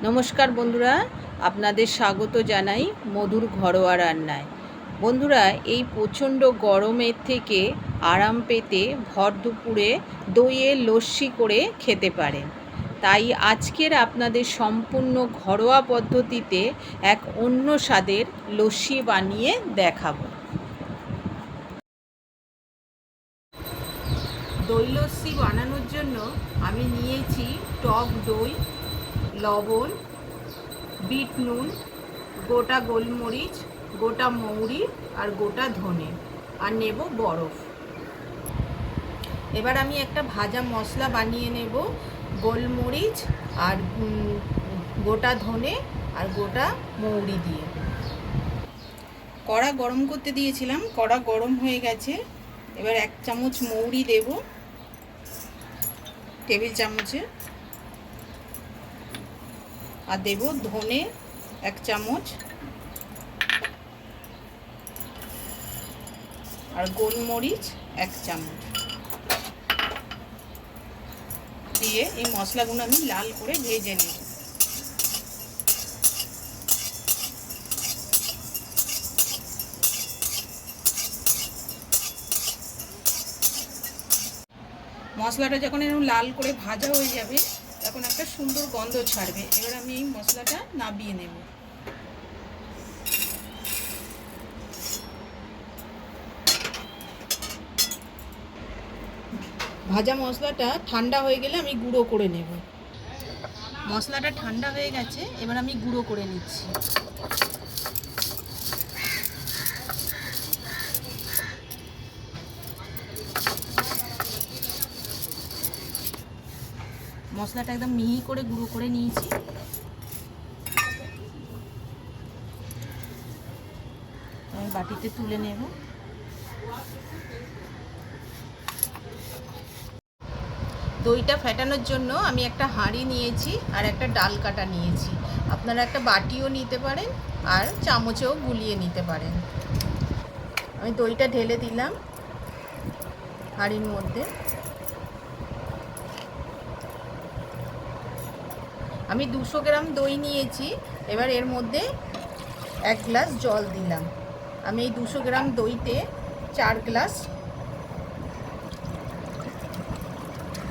নমস্কার বন্ধুরা, আপনাদের স্বাগত জানাই মধুর ঘরোয়া রান্নায়। বন্ধুরা, এই প্রচণ্ড গরমের থেকে আরাম পেতে ভর দুপুরে দইয়ের লস্যি করে খেতে পারেন। তাই আজকের আপনাদের সম্পূর্ণ ঘরোয়া পদ্ধতিতে এক অন্য স্বাদের লস্যি বানিয়ে দেখাবো। দই লস্যি বানানোর জন্য আমি নিয়েছি টক দই, লবণ, বিট নুন, গোটা গোলমরিচ, গোটা মৌরি আর গোটা ধনে, আর নেব বরফ। এবার আমি একটা ভাজা মশলা বানিয়ে নেব গোলমরিচ আর গোটা ধনে আর গোটা মৌরি দিয়ে। কড়া গরম করতে দিয়েছিলাম, কড়া গরম হয়ে গেছে। এবার 1 চামচ মৌরি দেব, টেবিল চামচে, আর দেব ধনে 1 চামচ, আর গোলমরিচ 1 চামচ দিয়ে এই মশলাগুলো আমি লাল করে ভেজে নেব। মশলাটা যখন এরকম লাল করে ভাজা হয়ে যাবে তখন একটা সুন্দর গন্ধ ছাড়বে। এবার আমি এই মশলাটা নামিয়ে নেব। ভাজা মশলাটা ঠান্ডা হয়ে গেলে আমি গুঁড়ো করে নেব। মশলাটা ঠান্ডা হয়ে গেছে, এবার আমি গুঁড়ো করে নিচ্ছি। মশলাটা একদম মিহি করে গুঁড়ো করে নিয়েছি। আমি বাটিতে তুলে নেব। দইটা ফেটানোর জন্য আমি একটা হাঁড়ি নিয়েছি আর একটা ডাল কাটা নিয়েছি। আপনারা একটা বাটিও নিতে পারেন আর চামচেও গুলিয়ে নিতে পারেন। আমি দইটা ঢেলে দিলাম হাঁড়ির মধ্যে। আমি 200 গ্রাম দই নিয়েছি। এবার এর মধ্যে 1 গ্লাস জল দিলাম। আমি এই 200 গ্রাম দইতে 4 গ্লাস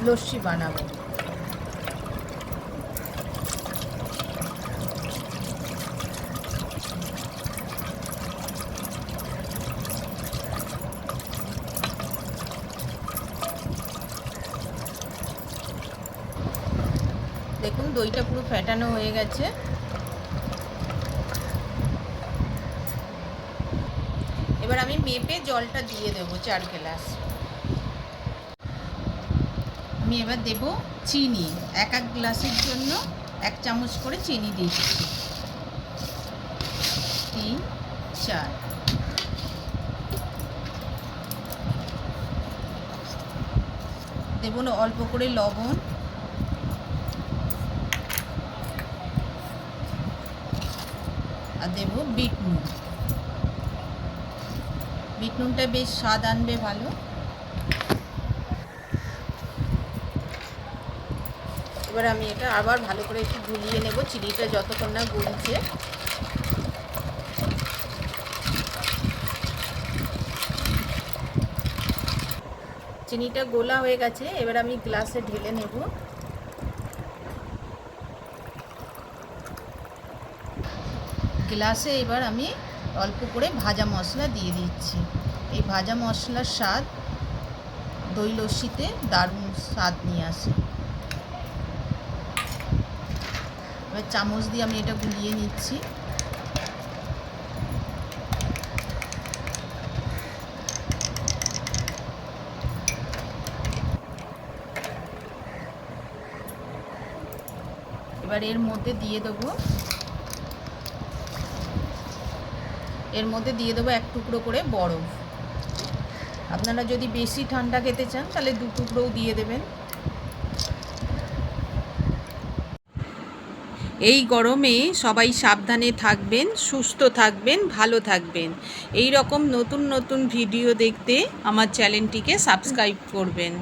লস্যি বানাবো। দেখুন দইটা পুরো ফেটানো হয়ে গেছে। এবার আমি মেপে জলটা দিয়ে দেব 4 গ্লাস। আমি এবার দেব চিনি। 1 গ্লাসের জন্য 1 চামচ করে চিনি দিচ্ছি। 3, 4। দেব অল্প করে লবণ, আর দেব বিট নুন। বিট নুনটা বেশ স্বাদ আনবে ভালো। এবার আমি এটা আবার ভালো করে একটু গুলিয়ে নেব, চিনিটা যতক্ষণ না গলছে। চিনিটা গোলা হয়ে গেছে, এবার আমি গ্লাসে ঢেলে নেব। গ্লাসে এবার আমি অল্প করে ভাজা মশলা দিয়ে দিচ্ছি। এই ভাজা মশলার স্বাদ দই লস্যিতে দারুণ স্বাদ নিয়ে আসে। এবার চামচ দিয়ে আমি এটা গুলিয়ে নিচ্ছি। এবার এর মধ্যে দিয়ে দেবো 1 টুকরো করে বরফ। আপনারা যদি বেশি ঠান্ডা খেতে চান তাহলে 2 টুকরোও দিয়ে দেবেন। এই গরমে সবাই সাবধানে থাকবেন, সুস্থ থাকবেন, ভালো থাকবেন। এই রকম নতুন নতুন ভিডিও দেখতে আমার চ্যানেলটিকে সাবস্ক্রাইব করবেন।